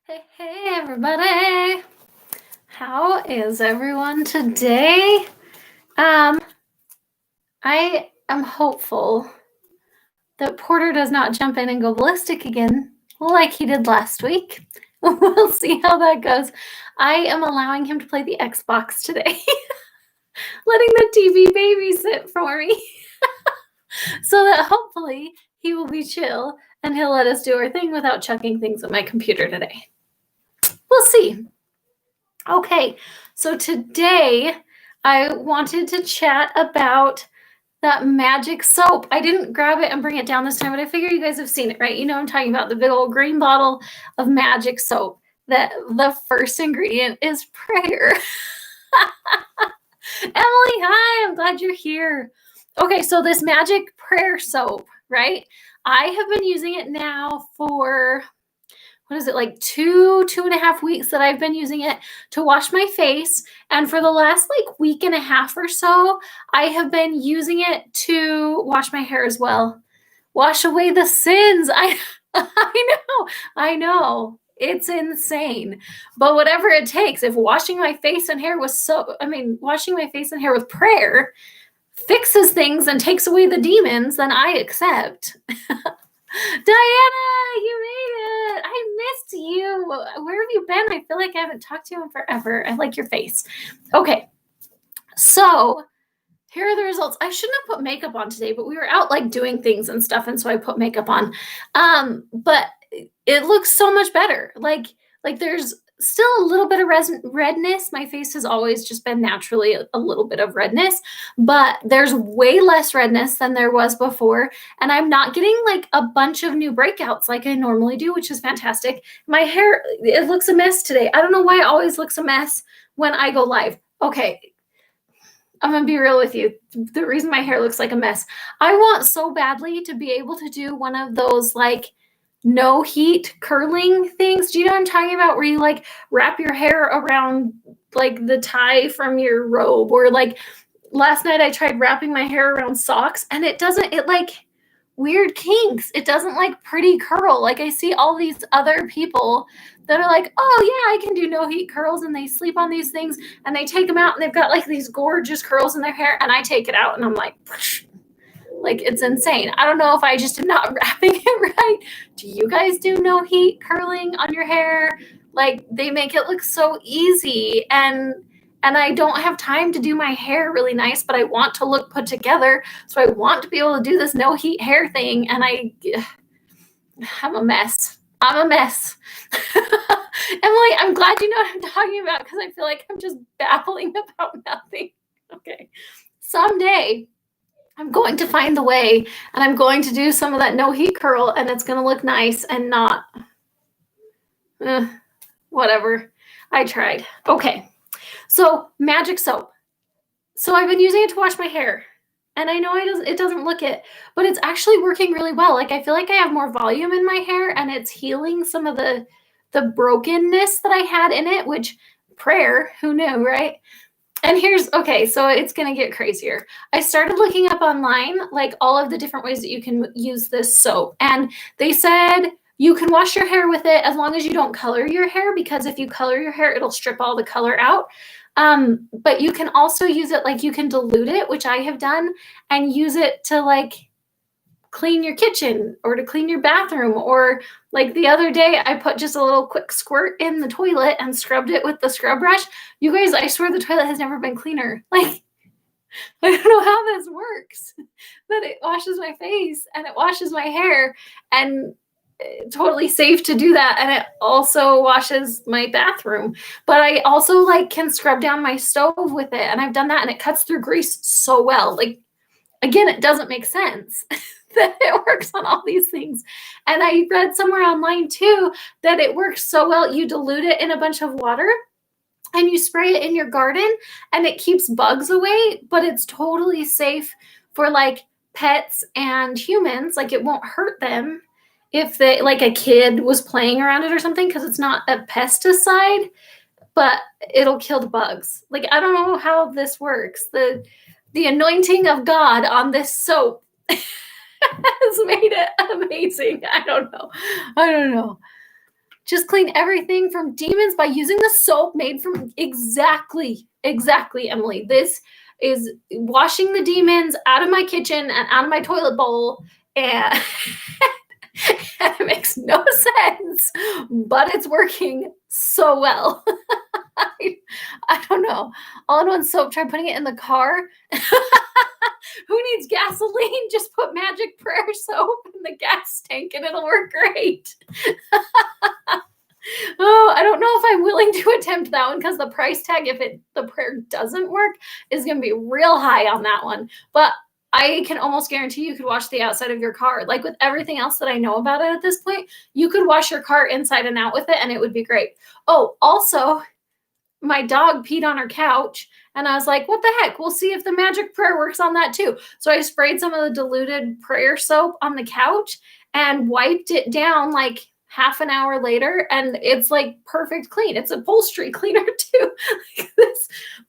Hey, everybody. How is everyone today? I am hopeful that Porter does not jump in and go ballistic again like he did last week. We'll see how that goes. I am allowing him to play the Xbox today, letting the TV babysit for me so that hopefully he will be chill and he'll let us do our thing without chucking things at my computer today. We'll see. Okay, so today I wanted to chat about that magic soap. I didn't grab it and bring it down this time, but I figure you guys have seen it, right? You know I'm talking about the big old green bottle of magic soap that the first ingredient is prayer. Emily, hi, I'm glad you're here. Okay, so this magic prayer soap, right? I have been using it now for what is it, like 2.5 weeks that I've been using it to wash my face. And for the last like week and a half or so, I have been using it to wash my hair as well. Wash away the sins. I know. It's insane. But whatever it takes, if washing my face and hair washing my face and hair with prayer fixes things and takes away the demons, then I accept. Diana, you made it. I missed you. Where have you been? I feel like I haven't talked to you in forever. I like your face. Okay, so here are the results. I shouldn't have put makeup on today, but we were out like doing things and stuff, and so I put makeup on. But it looks so much better. Like there's still a little bit of redness. My face has always just been naturally a little bit of redness, but there's way less redness than there was before. And I'm not getting like a bunch of new breakouts like I normally do, which is fantastic. My hair, it looks a mess today. I don't know why it always looks a mess when I go live. Okay, I'm going to be real with you. The reason my hair looks like a mess, I want so badly to be able to do one of those like no heat curling things. Do you know what I'm talking about? Where you like wrap your hair around like the tie from your robe, or like last night I tried wrapping my hair around socks and it like weird kinks. It doesn't like pretty curl. Like I see all these other people that are like, oh yeah, I can do no heat curls, and they sleep on these things and they take them out and they've got like these gorgeous curls in their hair, and I take it out and I'm like, whoosh. Like it's insane. I don't know if I just am not wrapping it right. Do you guys do no heat curling on your hair? Like they make it look so easy, and I don't have time to do my hair really nice, but I want to look put together. So I want to be able to do this no heat hair thing, and I'm a mess. I'm a mess. Emily, I'm glad you know what I'm talking about, because I feel like I'm just babbling about nothing. Okay. Someday I'm going to find the way, and I'm going to do some of that no heat curl, and it's going to look nice and not whatever. I tried. Okay. So magic soap. So I've been using it to wash my hair, and I know it doesn't look it, but it's actually working really well. Like I feel like I have more volume in my hair, and it's healing some of the brokenness that I had in it, which prayer, who knew, right? And okay, so it's going to get crazier. I started looking up online, like all of the different ways that you can use this soap. And they said you can wash your hair with it as long as you don't color your hair, because if you color your hair, it'll strip all the color out. But you can also use it, like you can dilute it, which I have done, and use it to like clean your kitchen or to clean your bathroom. Or like the other day, I put just a little quick squirt in the toilet and scrubbed it with the scrub brush. You guys, I swear the toilet has never been cleaner. Like, I don't know how this works, but it washes my face and it washes my hair, and totally safe to do that. And it also washes my bathroom. But I also like can scrub down my stove with it, and I've done that, and it cuts through grease so well. Like, again, it doesn't make sense that it works on all these things. And I read somewhere online too that it works so well. You dilute it in a bunch of water and you spray it in your garden, and it keeps bugs away, but it's totally safe for like pets and humans. Like it won't hurt them if they, like a kid was playing around it or something, because it's not a pesticide, but it'll kill the bugs. Like, I don't know how this works. The anointing of God on this soap has made it amazing. I don't know. Just clean everything from demons by using the soap made from exactly, Emily. This is washing the demons out of my kitchen and out of my toilet bowl. And it makes no sense, but it's working so well. I don't know. All-in-one soap, try putting it in the car. Who needs gasoline? Just put magic prayer soap in the gas tank and it'll work great. Oh, I don't know if I'm willing to attempt that one because the price tag, if the prayer doesn't work, is going to be real high on that one. But I can almost guarantee you could wash the outside of your car. Like with everything else that I know about it at this point, you could wash your car inside and out with it and it would be great. Oh, also, my dog peed on her couch and I was like, what the heck? We'll see if the magic prayer works on that too. So I sprayed some of the diluted prayer soap on the couch and wiped it down like half an hour later, and it's like perfect clean. It's upholstery cleaner too.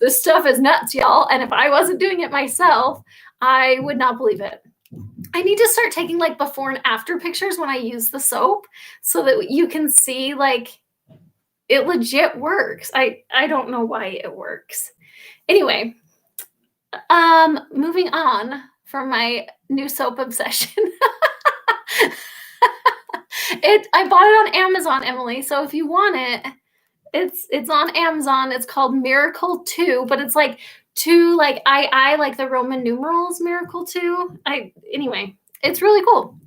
This stuff is nuts, y'all. And if I wasn't doing it myself, I would not believe it. I need to start taking like before and after pictures when I use the soap so that you can see like it legit works. I don't know why it works. Anyway, moving on from my new soap obsession. I bought it on Amazon, Emily. So if you want it, it's on Amazon. It's called Miracle 2, but it's like 2 like I like the Roman numerals Miracle 2. Anyway, it's really cool.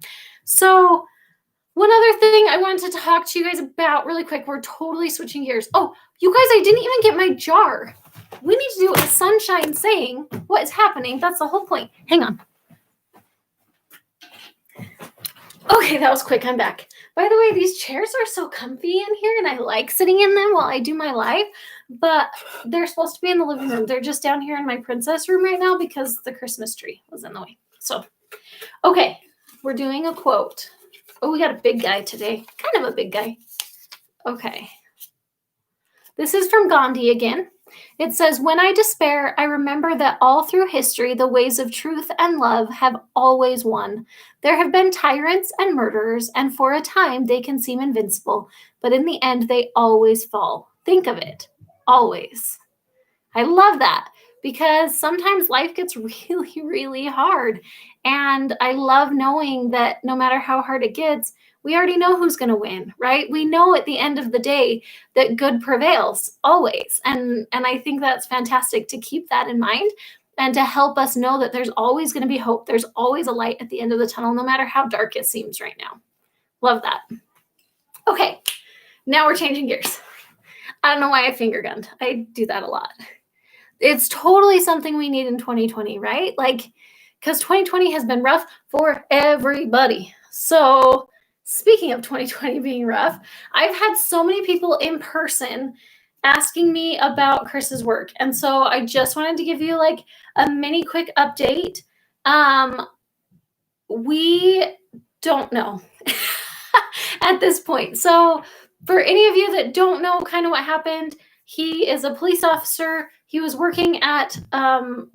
So one other thing I wanted to talk to you guys about really quick. We're totally switching gears. Oh, you guys, I didn't even get my jar. We need to do a sunshine saying what is happening. That's the whole point. Hang on. Okay, that was quick. I'm back. By the way, these chairs are so comfy in here, and I like sitting in them while I do my live, but they're supposed to be in the living room. They're just down here in my princess room right now because the Christmas tree was in the way. So, okay, we're doing a quote. Oh, we got a big guy today. Kind of a big guy. Okay. This is from Gandhi again. It says, when I despair, I remember that all through history, the ways of truth and love have always won. There have been tyrants and murderers, and for a time they can seem invincible, but in the end, they always fall. Think of it. Always. I love that because sometimes life gets really, really hard. And I love knowing that no matter how hard it gets, we already know who's going to win, right? We know at the end of the day that good prevails always. And I think that's fantastic to keep that in mind and to help us know that there's always going to be hope. There's always a light at the end of the tunnel, no matter how dark it seems right now. Love that. Okay, now we're changing gears. I don't know why I finger gunned. I do that a lot. It's totally something we need in 2020, right? Like, because 2020 has been rough for everybody. So speaking of 2020 being rough, I've had so many people in person asking me about Chris's work. And so I just wanted to give you like a mini quick update. We don't know at this point. So for any of you that don't know kind of what happened, he is a police officer. He was working at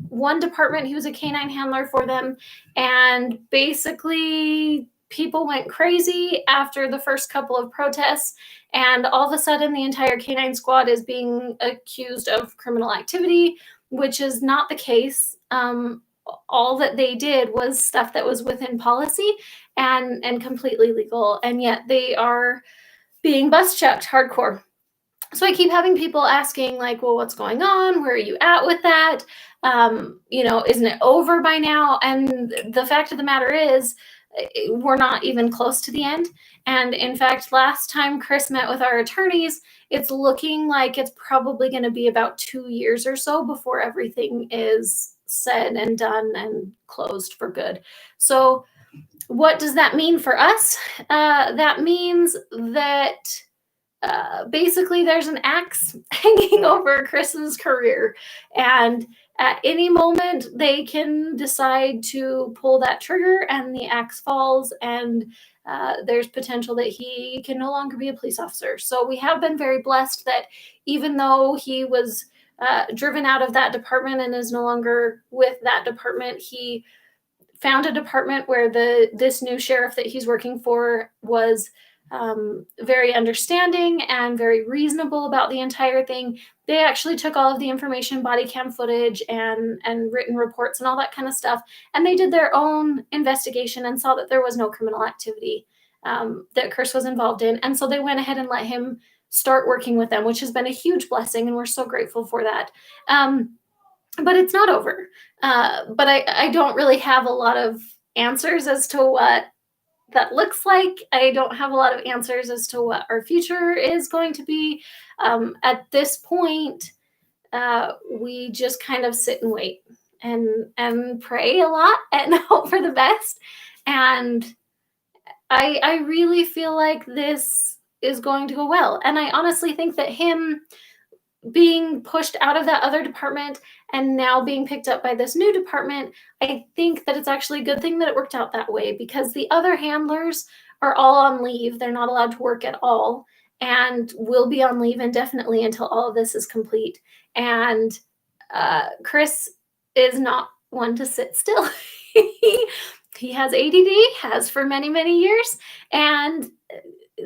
one department. He was a canine handler for them. And basically, people went crazy after the first couple of protests. And all of a sudden, the entire canine squad is being accused of criminal activity, which is not the case. All that they did was stuff that was within policy and completely legal. And yet they are being bus chucked hardcore. So I keep having people asking like, well, what's going on? Where are you at with that? Isn't it over by now? And the fact of the matter is we're not even close to the end. And in fact, last time Chris met with our attorneys, it's looking like it's probably going to be about 2 years or so before everything is said and done and closed for good. So what does that mean for us? That means that basically there's an axe hanging over Chris's career, and at any moment they can decide to pull that trigger and the axe falls, and there's potential that he can no longer be a police officer. So we have been very blessed that even though he was driven out of that department and is no longer with that department, he found a department where this new sheriff that he's working for was very understanding and very reasonable about the entire thing. They actually took all of the information, body cam footage and written reports and all that kind of stuff, and they did their own investigation and saw that there was no criminal activity that Chris was involved in. And so they went ahead and let him start working with them, which has been a huge blessing, and we're so grateful for that. But it's not over. But I don't really have a lot of answers as to what that looks like. I don't have a lot of answers as to what our future is going to be. At this point, we just kind of sit and wait and pray a lot and hope for the best. And I really feel like this is going to go well. And I honestly think that him being pushed out of that other department and now being picked up by this new department, I think that it's actually a good thing that it worked out that way, because the other handlers are all on leave. They're not allowed to work at all and will be on leave indefinitely until all of this is complete. And Chris is not one to sit still. He has ADD, has for many, many years, and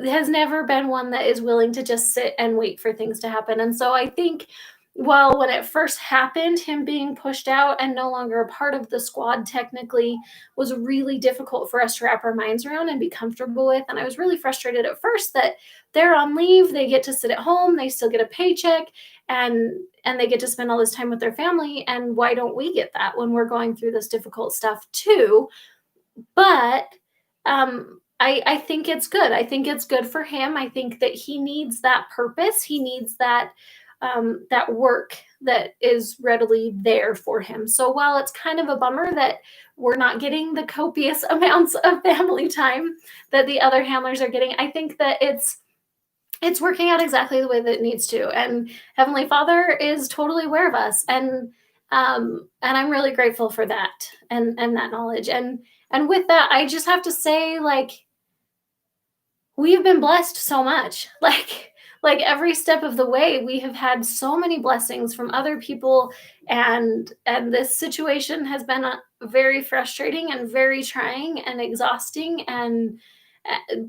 has never been one that is willing to just sit and wait for things to happen. And so I think, while when it first happened, him being pushed out and no longer a part of the squad technically was really difficult for us to wrap our minds around and be comfortable with. And I was really frustrated at first that they're on leave, they get to sit at home, they still get a paycheck, and they get to spend all this time with their family. And why don't we get that when we're going through this difficult stuff too? But I think it's good. I think it's good for him. I think that he needs that purpose. He needs that that work that is readily there for him. So while it's kind of a bummer that we're not getting the copious amounts of family time that the other handlers are getting, I think that it's working out exactly the way that it needs to. And Heavenly Father is totally aware of us. And I'm really grateful for that and that knowledge. And with that, I just have to say, like, we've been blessed so much. Like every step of the way, we have had so many blessings from other people, and this situation has been very frustrating and very trying and exhausting, and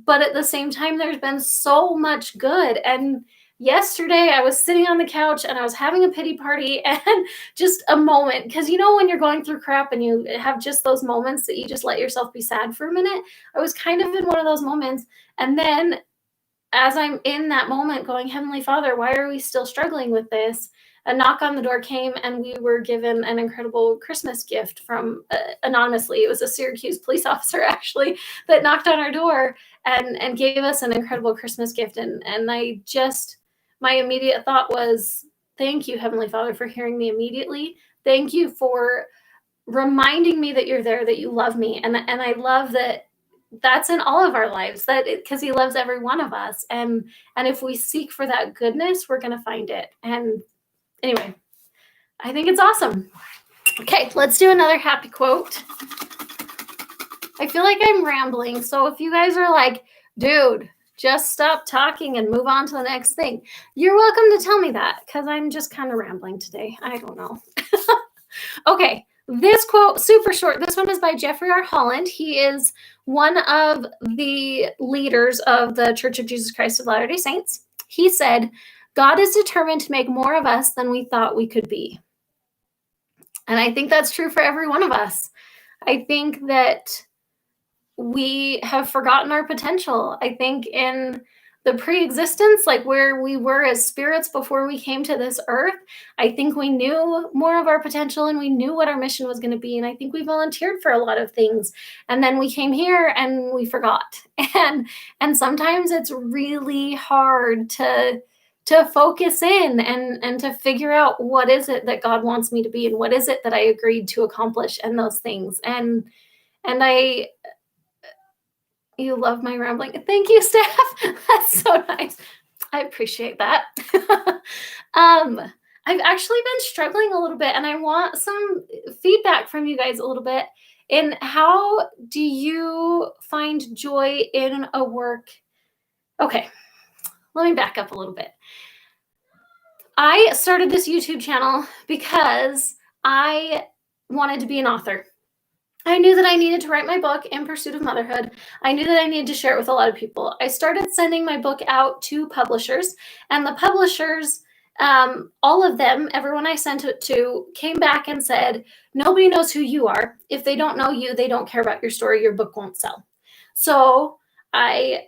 but at the same time, there's been so much good. And yesterday I was sitting on the couch and I was having a pity party and just a moment, because when you're going through crap and you have just those moments that you just let yourself be sad for a minute. I was kind of in one of those moments, and then as I'm in that moment going, Heavenly Father, why are we still struggling with this? A knock on the door came, and we were given an incredible Christmas gift from anonymously. It was a Syracuse police officer, actually, that knocked on our door and gave us an incredible Christmas gift. And my immediate thought was, thank you, Heavenly Father, for hearing me immediately. Thank you for reminding me that you're there, that you love me. And I love that that's in all of our lives, because he loves every one of us. And if we seek for that goodness, we're going to find it. And anyway, I think it's awesome. Okay, let's do another happy quote. I feel like I'm rambling. So if you guys are like, dude, just stop talking and move on to the next thing, you're welcome to tell me that, because I'm just kind of rambling today. I don't know. Okay. This quote, super short. This one is by Jeffrey R. Holland. He is one of the leaders of the Church of Jesus Christ of Latter-day Saints. He said, God is determined to make more of us than we thought we could be. And I think that's true for every one of us. I think that we have forgotten our potential. I think in the pre-existence, like where we were as spirits before we came to this earth, I think we knew more of our potential and we knew what our mission was going to be. And I think we volunteered for a lot of things. And then we came here and we forgot. And sometimes it's really hard to focus in and to figure out what is it that God wants me to be and what is it that I agreed to accomplish and those things. And you love my rambling. Thank you, Steph. That's so nice. I appreciate that. I've actually been struggling a little bit, and I want some feedback from you guys a little bit in how do you find joy in a work? Okay, let me back up a little bit. I started this YouTube channel because I wanted to be an author. I knew that I needed to write my book, In Pursuit of Motherhood. I knew that I needed to share it with a lot of people. I started sending my book out to publishers, and the publishers, all of them, everyone I sent it to, came back and said, nobody knows who you are. If they don't know you, they don't care about your story. Your book won't sell. So I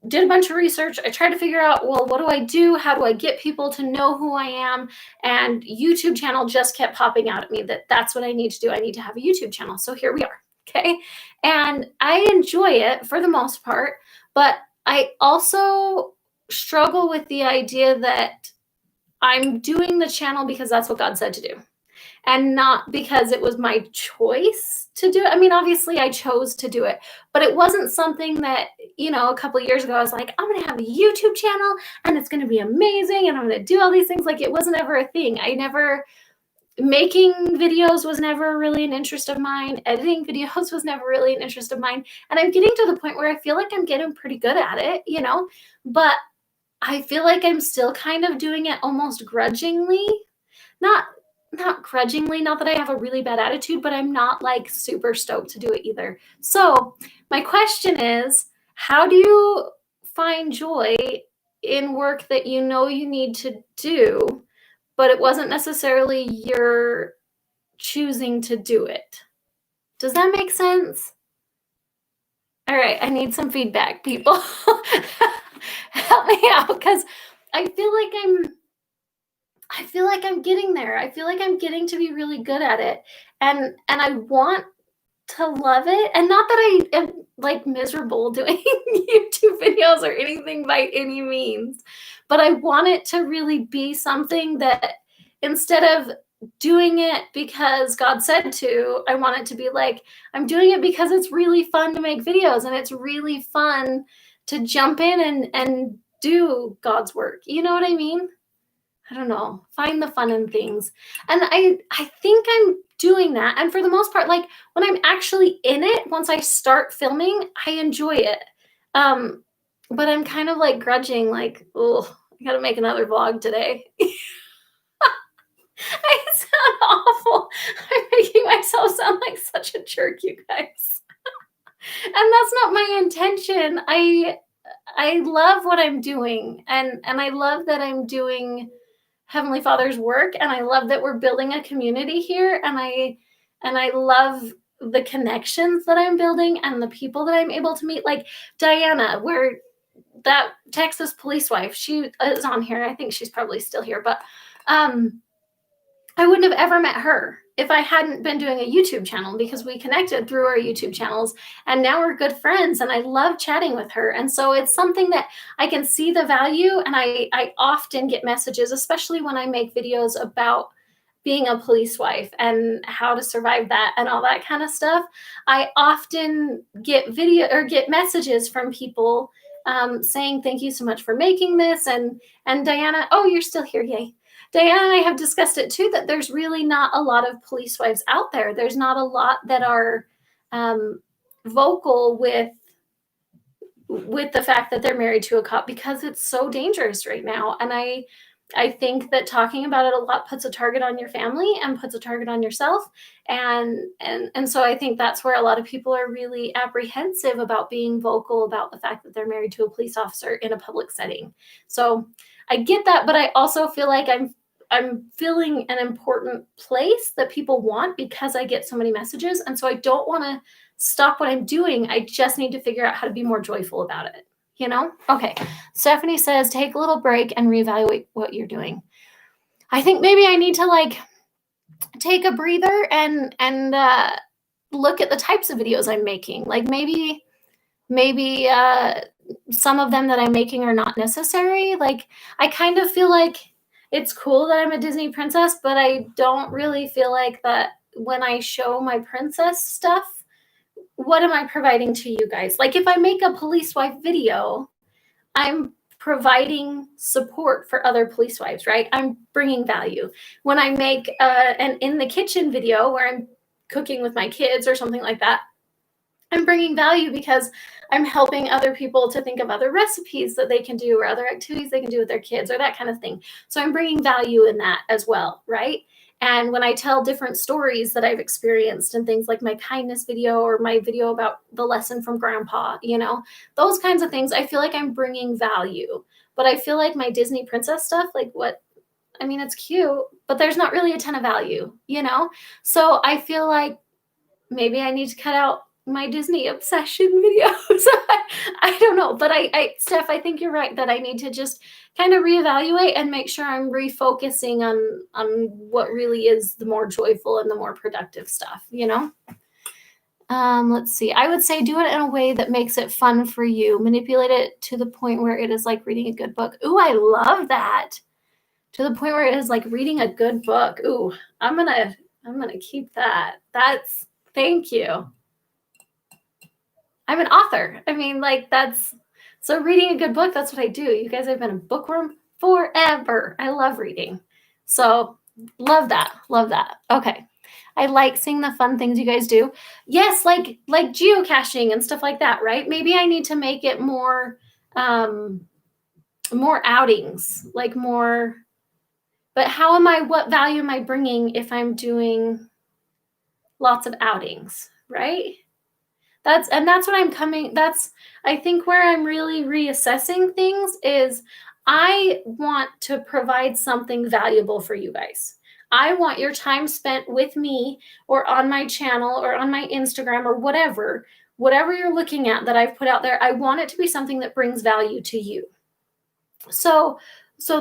did a bunch of research. I tried to figure out, well, what do I do? How do I get people to know who I am? And YouTube channel just kept popping out at me that that's what I need to do. I need to have a YouTube channel. So here we are. Okay. And I enjoy it for the most part, but I also struggle with the idea that I'm doing the channel because that's what God said to do and not because it was my choice to do it. I mean, obviously I chose to do it, but it wasn't something that, a couple of years ago, I was like, I'm going to have a YouTube channel and it's going to be amazing. And I'm going to do all these things. Like, it wasn't ever a thing. Making videos was never really an interest of mine. Editing videos was never really an interest of mine. And I'm getting to the point where I feel like I'm getting pretty good at it, but I feel like I'm still kind of doing it almost grudgingly. Not grudgingly, not that I have a really bad attitude, but I'm not like super stoked to do it either. So my question is, how do you find joy in work that you know you need to do, but it wasn't necessarily your choosing to do it? Does that make sense? All right, I need some feedback, people. Help me out, because I feel like I'm getting there. I feel like I'm getting to be really good at it. And I want to love it. And not that I am like miserable doing YouTube videos or anything by any means, but I want it to really be something that, instead of doing it because God said to, I want it to be like, I'm doing it because it's really fun to make videos and it's really fun to jump in and do God's work. You know what I mean? I don't know, find the fun in things. And I think I'm doing that. And for the most part, like, when I'm actually in it, once I start filming, I enjoy it. But I'm kind of like grudging, like, oh, I gotta make another vlog today. I sound awful. I'm making myself sound like such a jerk, you guys. And that's not my intention. I love what I'm doing, and I love that I'm doing Heavenly Father's work, and I love that we're building a community here, and I love the connections that I'm building and the people that I'm able to meet, like Diana, where that Texas police wife, she is on here. I think she's probably still here, but I wouldn't have ever met her if I hadn't been doing a YouTube channel, because we connected through our YouTube channels and now we're good friends, and I love chatting with her. And so it's something that I can see the value, and I often get messages, especially when I make videos about being a police wife and how to survive that and all that kind of stuff. I often get messages from people saying, thank you so much for making this. And Diana, oh, you're still here. Yay. Diana and I have discussed it too, that there's really not a lot of police wives out there. There's not a lot that are vocal with the fact that they're married to a cop, because it's so dangerous right now. And I think that talking about it a lot puts a target on your family and puts a target on yourself. And so I think that's where a lot of people are really apprehensive about being vocal about the fact that they're married to a police officer in a public setting. So I get that, but I also feel like I'm filling an important place that people want, because I get so many messages. And so I don't want to stop what I'm doing. I just need to figure out how to be more joyful about it. Okay. Stephanie says, take a little break and reevaluate what you're doing. I think maybe I need to like take a breather and look at the types of videos I'm making. Like maybe some of them that I'm making are not necessary. Like, I kind of feel like it's cool that I'm a Disney princess, but I don't really feel like that when I show my princess stuff, what am I providing to you guys? Like, if I make a police wife video, I'm providing support for other police wives, right? I'm bringing value. When I make an in the kitchen video where I'm cooking with my kids or something like that, I'm bringing value because I'm helping other people to think of other recipes that they can do or other activities they can do with their kids or that kind of thing. So I'm bringing value in that as well, right? And when I tell different stories that I've experienced and things like my kindness video or my video about the lesson from grandpa, those kinds of things, I feel like I'm bringing value. But I feel like my Disney princess stuff, it's cute, but there's not really a ton of value, So I feel like maybe I need to cut out my Disney obsession videos. I don't know, but Steph, I think you're right that I need to just kind of reevaluate and make sure I'm refocusing on what really is the more joyful and the more productive stuff, Let's see. I would say do it in a way that makes it fun for you. Manipulate it to the point where it is like reading a good book. Ooh, I love that. To the point where it is like reading a good book. Ooh, I'm gonna keep that. Thank you. I'm an author. So reading a good book, that's what I do. You guys have been a bookworm forever. I love reading. So love that. Love that. Okay. I like seeing the fun things you guys do. Yes, like geocaching and stuff like that, right? Maybe I need to make it more outings, like more. But what value am I bringing if I'm doing lots of outings, right? That's I think where I'm really reassessing things is I want to provide something valuable for you guys. I want your time spent with me or on my channel or on my Instagram or whatever you're looking at that I've put out there. I want it to be something that brings value to you. So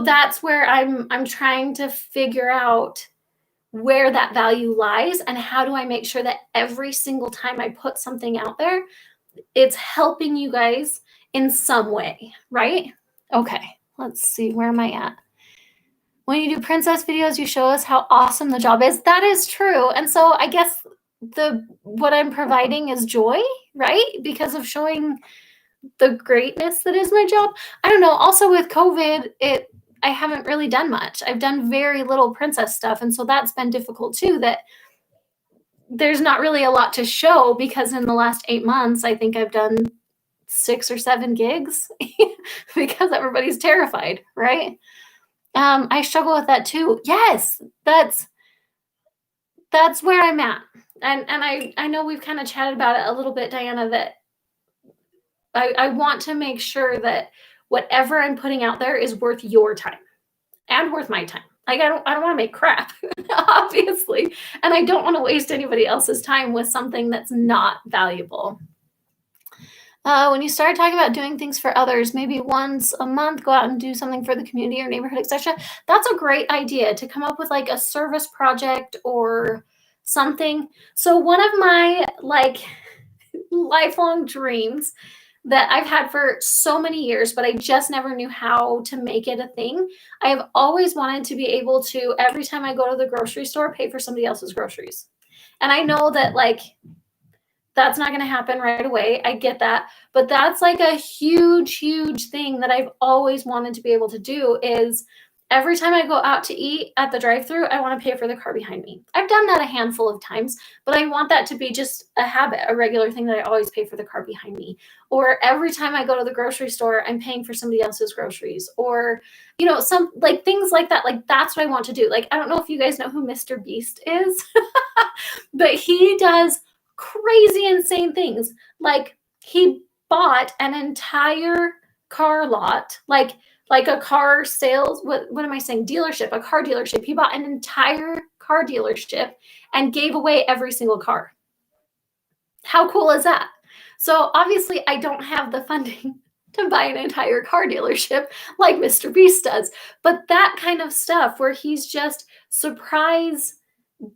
that's where I'm trying to figure out where that value lies and how do I make sure that every single time I put something out there, it's helping you guys in some way, right? Okay, let's see, where am I at? When you do princess videos, you show us how awesome the job is. That is true. And so I guess what I'm providing is joy, right? Because of showing the greatness that is my job. I don't know. Also with COVID, I haven't really done much. I've done very little princess stuff. And so that's been difficult too, that there's not really a lot to show because in the last 8 months, I think I've done 6 or 7 gigs because everybody's terrified, right? I struggle with that too. Yes, that's where I'm at. And I know we've kind of chatted about it a little bit, Diana, that I want to make sure that whatever I'm putting out there is worth your time and worth my time. Like I don't want to make crap, obviously. And I don't want to waste anybody else's time with something that's not valuable. When you start talking about doing things for others, maybe once a month, go out and do something for the community or neighborhood, etc. That's a great idea to come up with like a service project or something. So one of my lifelong dreams that I've had for so many years, but I just never knew how to make it a thing. I have always wanted to be able to, every time I go to the grocery store, pay for somebody else's groceries. And I know that that's not going to happen right away. I get that. But that's like a huge, huge thing that I've always wanted to be able to do is every time I go out to eat at the drive-thru, I want to pay for the car behind me. I've done that a handful of times, but I want that to be just a habit, a regular thing that I always pay for the car behind me. Or every time I go to the grocery store, I'm paying for somebody else's groceries. Or, some things like that. Like that's what I want to do. Like, I don't know if you guys know who Mr. Beast is, but he does crazy, insane things. Like he bought an entire car lot, like a car sales, what am I saying? Dealership, a car dealership. He bought an entire car dealership and gave away every single car. How cool is that? So obviously I don't have the funding to buy an entire car dealership like Mr. Beast does, but that kind of stuff where he's just surprise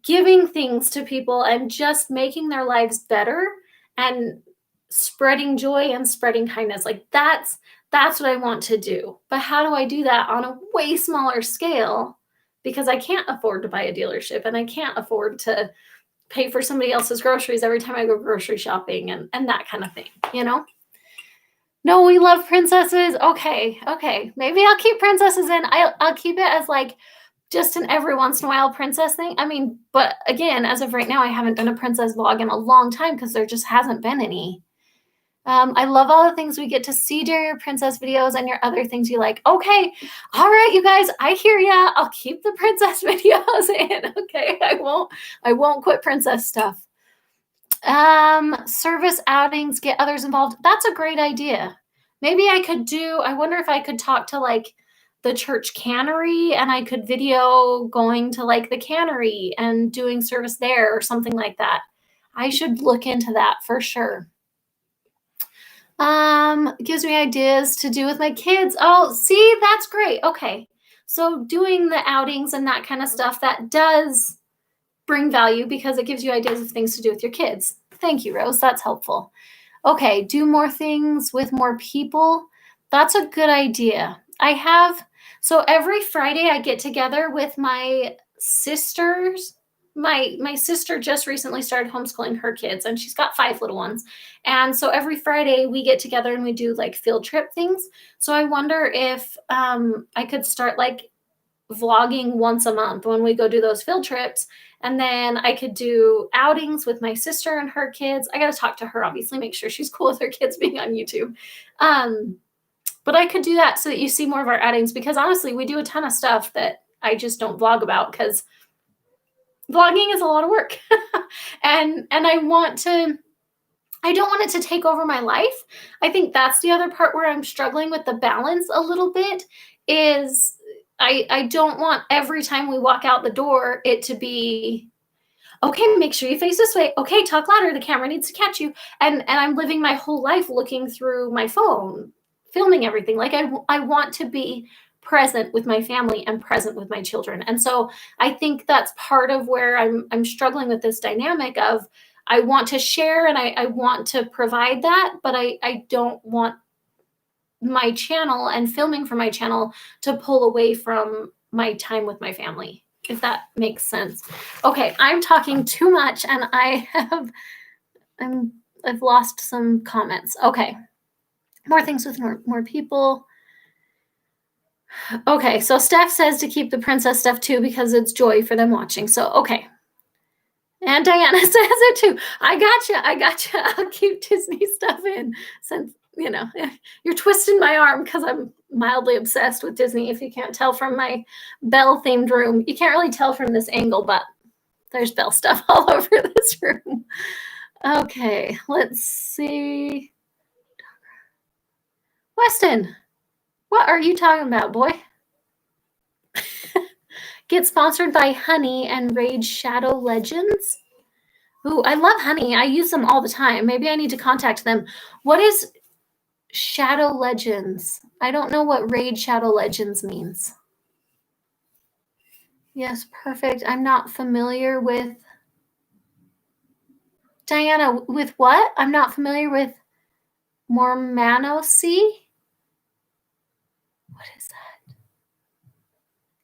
giving things to people and just making their lives better and spreading joy and spreading kindness. Like that's what I want to do. But how do I do that on a way smaller scale? Because I can't afford to buy a dealership and I can't afford to pay for somebody else's groceries every time I go grocery shopping and that kind of thing, No, we love princesses. Okay. Maybe I'll keep princesses in. I'll keep it as just an every once in a while princess thing. But again, as of right now, I haven't done a princess vlog in a long time because there just hasn't been any. I love all the things we get to see during your princess videos and your other things you like. Okay, all right, you guys, I hear ya. I'll keep the princess videos in. Okay, I won't quit princess stuff. Service outings, get others involved. That's a great idea. Maybe I wonder if I could talk to like the church cannery and I could video going to like the cannery and doing service there or something like that. I should look into that for sure. Gives me ideas to do with my kids. Oh, see, that's great. Okay. So doing the outings and that kind of stuff, that does bring value because it gives you ideas of things to do with your kids. Thank you, Rose. That's helpful. Okay, do more things with more people. That's a good idea. So every Friday I get together with my sisters. My sister just recently started homeschooling her kids and she's got 5 little ones. And so every Friday we get together and we do like field trip things. So I wonder if I could start like vlogging once a month when we go do those field trips. And then I could do outings with my sister and her kids. I got to talk to her, obviously, make sure she's cool with her kids being on YouTube. But I could do that so that you see more of our outings because honestly, we do a ton of stuff that I just don't vlog about because vlogging is a lot of work. and I don't want it to take over my life. I think that's the other part where I'm struggling with the balance a little bit is I don't want every time we walk out the door it to be, okay, make sure you face this way. Okay, talk louder. The camera needs to catch you. And I'm living my whole life looking through my phone, filming everything. Like I want to be present with my family and present with my children. And so I think that's part of where I'm struggling with this dynamic of I want to share and I want to provide that, but I don't want my channel and filming for my channel to pull away from my time with my family, if that makes sense. Okay, I'm talking too much and I've lost some comments. Okay, more things with more people. Okay, so Steph says to keep the princess stuff too because it's joy for them watching. So, okay. And Diana says it too. I gotcha. I'll keep Disney stuff in since, you're twisting my arm because I'm mildly obsessed with Disney. If you can't tell from my Belle themed room, you can't really tell from this angle, but there's Belle stuff all over this room. Okay, let's see. Weston, what are you talking about, boy? Get sponsored by Honey and Raid Shadow Legends. Ooh, I love Honey. I use them all the time. Maybe I need to contact them. What is Shadow Legends? I don't know what Raid Shadow Legends means. Yes, perfect. I'm not familiar with Diana. With what? I'm not familiar with Mormanosi. What is that?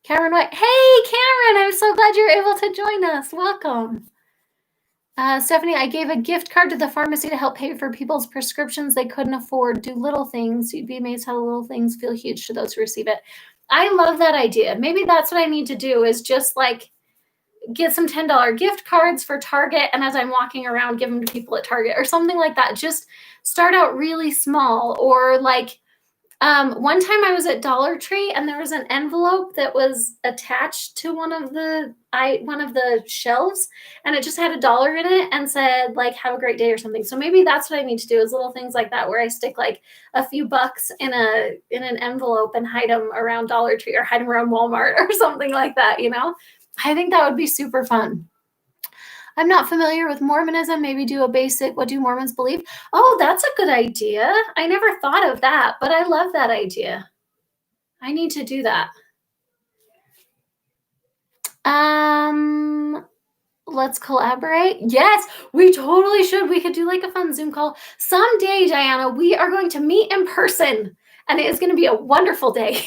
Cameron White. Hey, Cameron, I'm so glad you're able to join us. Welcome. Stephanie, I gave a gift card to the pharmacy to help pay for people's prescriptions they couldn't afford. Do little things. You'd be amazed how the little things feel huge to those who receive it. I love that idea. Maybe that's what I need to do is just like get some $10 gift cards for Target. And as I'm walking around, give them to people at Target or something like that. Just start out really small. Or like one time I was at Dollar Tree and there was an envelope that was attached to one of the shelves and it just had $1 in it and said like, have a great day or something. So maybe that's what I need to do is little things like that where I stick like a few bucks in an envelope and hide them around Dollar Tree or hide them around Walmart or something like that, I think that would be super fun. I'm not familiar with Mormonism. Maybe do a basic, what do Mormons believe? Oh, that's a good idea. I never thought of that, but I love that idea. I need to do that. Let's collaborate. Yes, we totally should. We could do like a fun Zoom call. Someday, Diana, we are going to meet in person and it is going to be a wonderful day.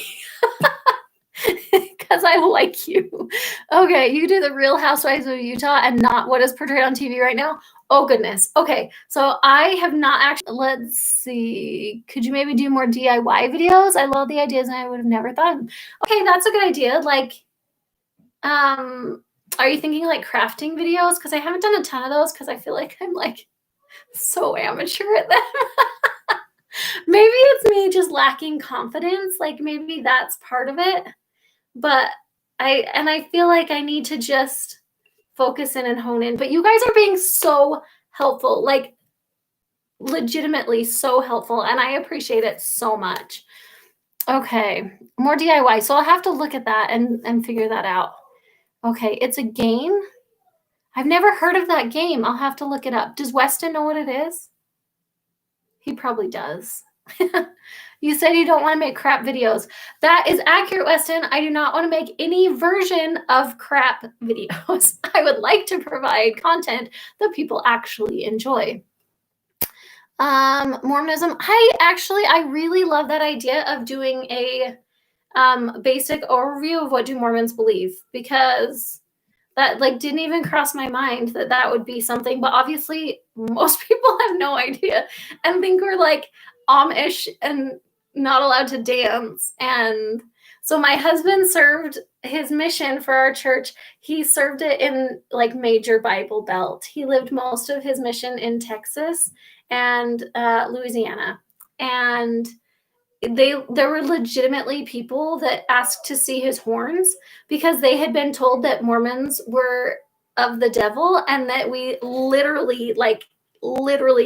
Because I like you. Okay, you do the Real Housewives of Utah and not what is portrayed on TV right now. Oh, goodness. Okay, so I have not actually, let's see. Could you maybe do more DIY videos? I love the ideas and I would have never thought of them. Okay, that's a good idea. Like, are you thinking like crafting videos? Because I haven't done a ton of those because I feel like I'm like So amateur at them. Maybe it's me just lacking confidence. Like maybe that's part of it. But I feel like I need to just focus in and hone in. But you guys are being so helpful, like legitimately so helpful. And I appreciate it so much. Okay, more DIY. So I'll have to look at that and figure that out. Okay, it's a game. I've never heard of that game. I'll have to look it up. Does Weston know what it is? He probably does. You said you don't want to make crap videos. That is accurate, Weston. I do not want to make any version of crap videos. I would like to provide content that people actually enjoy. Mormonism. I really love that idea of doing a basic overview of what do Mormons believe, because that like didn't even cross my mind that that would be something. But obviously most people have no idea and think we're like Amish and not allowed to dance. And so my husband served his mission for our church. He served it in like major Bible Belt. He lived most of his mission in Texas and Louisiana. And there were legitimately people that asked to see his horns because they had been told that Mormons were of the devil and that we literally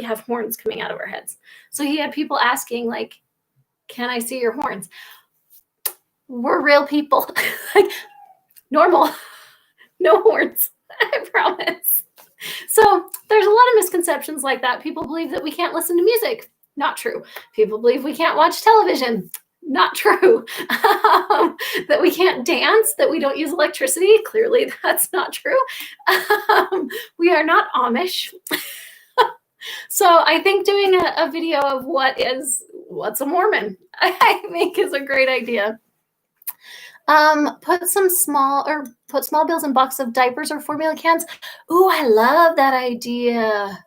have horns coming out of our heads. So he had people asking like, can I see your horns? We're real people. Like normal, no horns. I promise. So there's a lot of misconceptions like that. People believe that we can't listen to music. Not true. People believe we can't watch television. Not true. That we can't dance, that we don't use electricity. Clearly, that's not true. We are not Amish. So I think doing a video of what's a Mormon, I think is a great idea. Put small bills in box of diapers or formula cans. Ooh, I love that idea.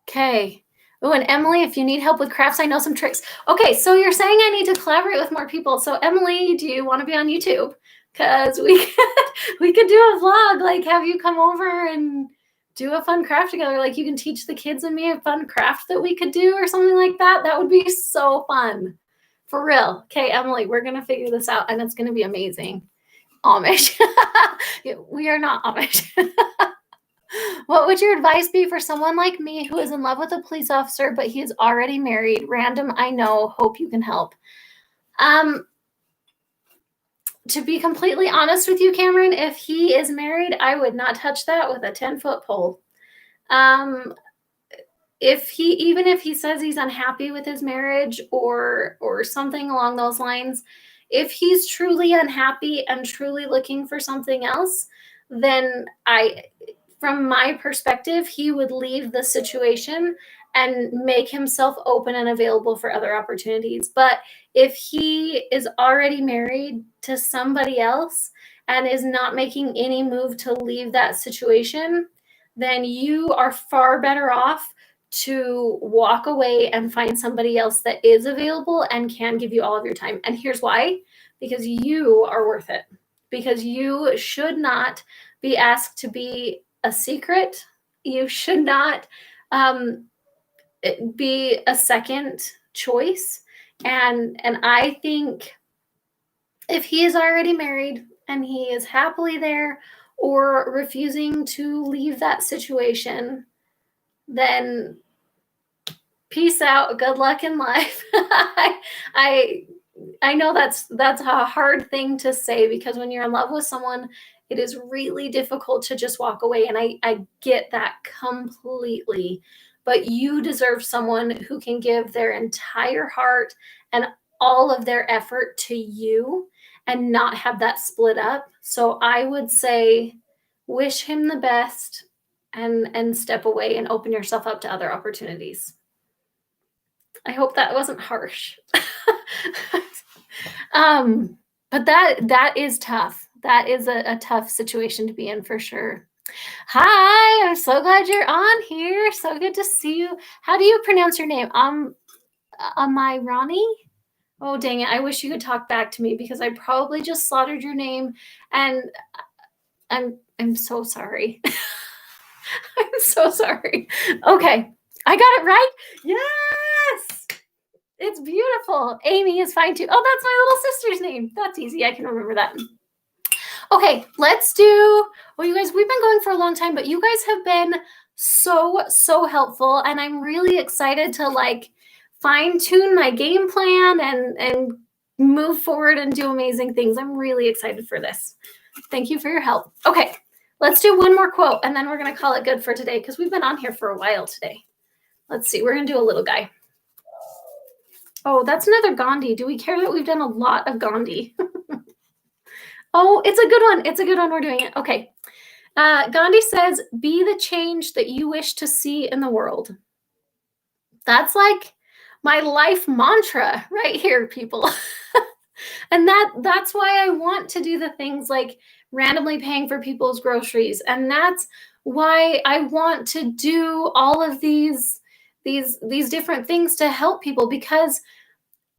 Okay. Oh, and Emily, if you need help with crafts, I know some tricks. Okay, so you're saying I need to collaborate with more people. So Emily, do you want to be on YouTube? Because we could do a vlog, like have you come over and do a fun craft together. Like you can teach the kids and me a fun craft that we could do or something like that. That would be so fun. For real. Okay, Emily, we're going to figure this out and it's going to be amazing. Amish. We are not Amish. What would your advice be for someone like me who is in love with a police officer, but he is already married? Random, I know. Hope you can help. To be completely honest with you, Cameron, if he is married, I would not touch that with a 10-foot pole. Even if he says he's unhappy with his marriage or something along those lines, if he's truly unhappy and truly looking for something else, then from my perspective, he would leave the situation and make himself open and available for other opportunities. But if he is already married to somebody else and is not making any move to leave that situation, then you are far better off to walk away and find somebody else that is available and can give you all of your time. And here's why: because you are worth it. Because you should not be asked to be a secret. You should not be a second choice. And I think if he is already married and he is happily there or refusing to leave that situation, then peace out. Good luck in life. I know that's a hard thing to say, because when you're in love with someone, it is really difficult to just walk away. And I get that completely. But you deserve someone who can give their entire heart and all of their effort to you and not have that split up. So I would say wish him the best and step away and open yourself up to other opportunities. I hope that wasn't harsh. But that is tough. That is a tough situation to be in for sure. Hi, I'm so glad you're on here. So good to see you. How do you pronounce your name? Amirani? Oh, dang it. I wish you could talk back to me, because I probably just slaughtered your name and I'm so sorry. I'm so sorry. Okay. I got it right. Yes. It's beautiful. Amy is fine too. Oh, that's my little sister's name. That's easy. I can remember that. Okay, let's do, well, you guys, we've been going for a long time, but you guys have been so helpful. And I'm really excited to like fine tune my game plan and move forward and do amazing things. I'm really excited for this. Thank you for your help. Okay, let's do one more quote and then we're going to call it good for today because we've been on here for a while today. Let's see, we're going to do a little guy. Oh, that's another Gandhi. Do we care that we've done a lot of Gandhi? Oh, it's a good one. It's a good one. We're doing it. Okay. Gandhi says, be the change that you wish to see in the world. That's like my life mantra right here, people. And that's why I want to do the things like randomly paying for people's groceries. And that's why I want to do all of these different things to help people, because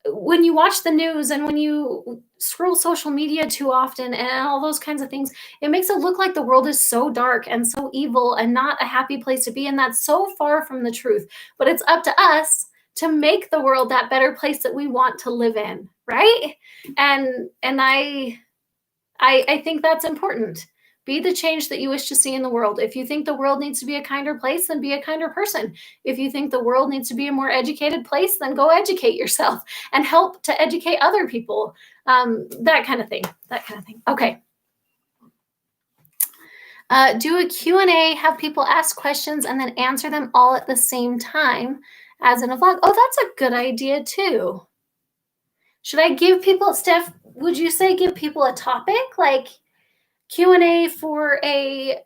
when you watch the news and when you scroll social media too often and all those kinds of things, it makes it look like the world is so dark and so evil and not a happy place to be. And that's so far from the truth. But it's up to us to make the world that better place that we want to live in, right? And I think that's important. Be the change that you wish to see in the world. If you think the world needs to be a kinder place, then be a kinder person. If you think the world needs to be a more educated place, then go educate yourself and help to educate other people. That kind of thing. Okay. Do a Q&A, have people ask questions and then answer them all at the same time as in a vlog. Oh, that's a good idea too. Should I give people, Steph, would you say give people a topic? Like Q&A for a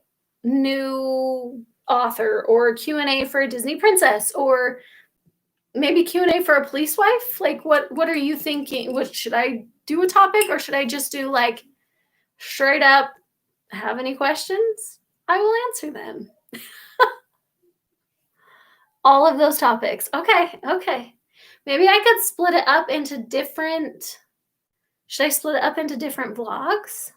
new author, or Q&A for a Disney princess, or maybe Q&A for a police wife? Like what are you thinking? What should I do, a topic, or should I just do like straight up, have any questions? I will answer them. All of those topics. Okay. Maybe I could split it up into different, should I split it up into different vlogs?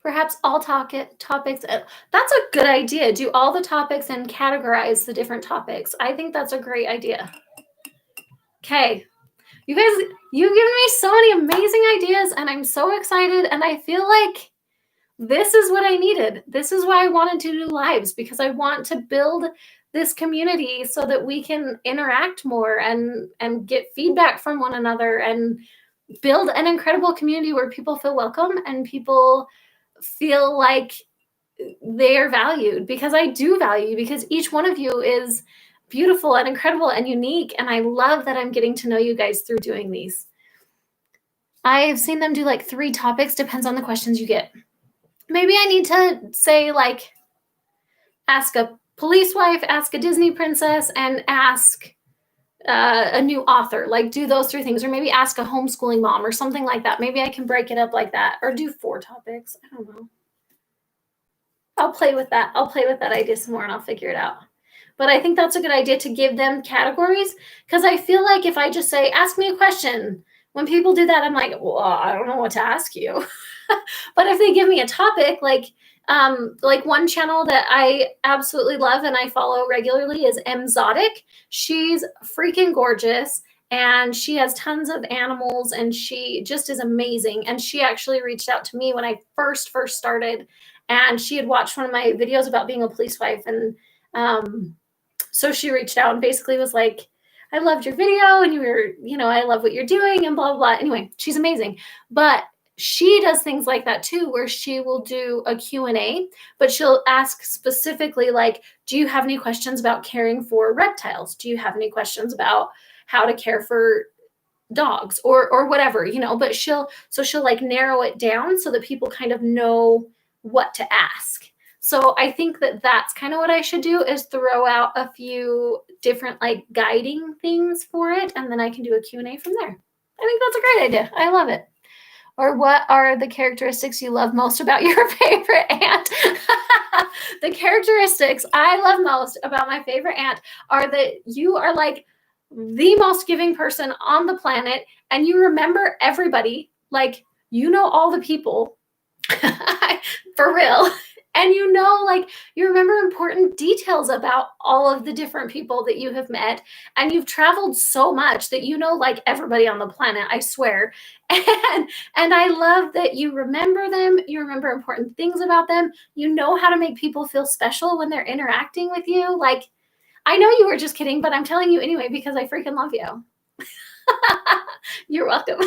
Perhaps all topics. That's a good idea. Do all the topics and categorize the different topics. I think that's a great idea. Okay. You guys, you've given me so many amazing ideas and I'm so excited. And I feel like this is what I needed. This is why I wanted to do lives, because I want to build this community so that we can interact more and get feedback from one another and build an incredible community where people feel welcome and people feel like they are valued, because I do value you, because each one of you is beautiful and incredible and unique. And I love that I'm getting to know you guys through doing these. I've seen them do like 3 topics, depends on the questions you get. Maybe I need to say like, ask a police wife, ask a Disney princess, and ask a new author. Like do those 3 things, or maybe ask a homeschooling mom or something like that. Maybe I can break it up like that, or do 4 topics. I don't know. I'll play with that. I'll play with that idea some more and I'll figure it out. But I think that's a good idea to give them categories, because I feel like if I just say, ask me a question, when people do that, I'm like, well, I don't know what to ask you. But if they give me a topic, like one channel that I absolutely love and I follow regularly is Mzotic. She's freaking gorgeous and she has tons of animals and she just is amazing. And she actually reached out to me when I first started, and she had watched one of my videos about being a police wife. And so she reached out and basically was like, I loved your video and I love what you're doing and blah, blah, blah. Anyway, she's amazing. But she does things like that too, where she will do a Q&A, but she'll ask specifically like, do you have any questions about caring for reptiles? Do you have any questions about how to care for dogs or whatever, but she'll like narrow it down so that people kind of know what to ask. So I think that that's kind of what I should do, is throw out a few different like guiding things for it. And then I can do a Q&A from there. I think that's a great idea. I love it. Or what are the characteristics you love most about your favorite aunt? The characteristics I love most about my favorite aunt are that you are like the most giving person on the planet, and you remember everybody. Like, all the people for real. And like you remember important details about all of the different people that you have met. And you've traveled so much that like everybody on the planet, I swear. And I love that you remember them. You remember important things about them. You know how to make people feel special when they're interacting with you. Like, I know you were just kidding, but I'm telling you anyway because I freaking love you. You're welcome.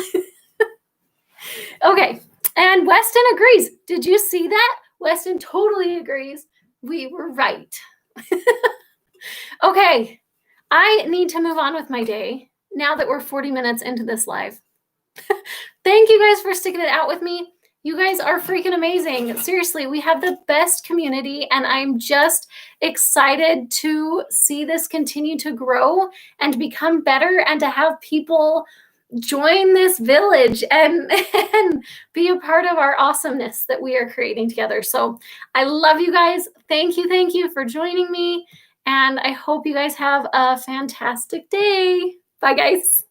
Okay. And Weston agrees. Did you see that? Weston totally agrees. We were right. Okay. I need to move on with my day now that we're 40 minutes into this live. Thank you guys for sticking it out with me. You guys are freaking amazing. Seriously, we have the best community, and I'm just excited to see this continue to grow and become better and to have people join this village and be a part of our awesomeness that we are creating together. So I love you guys. Thank you for joining me. And I hope you guys have a fantastic day. Bye, guys.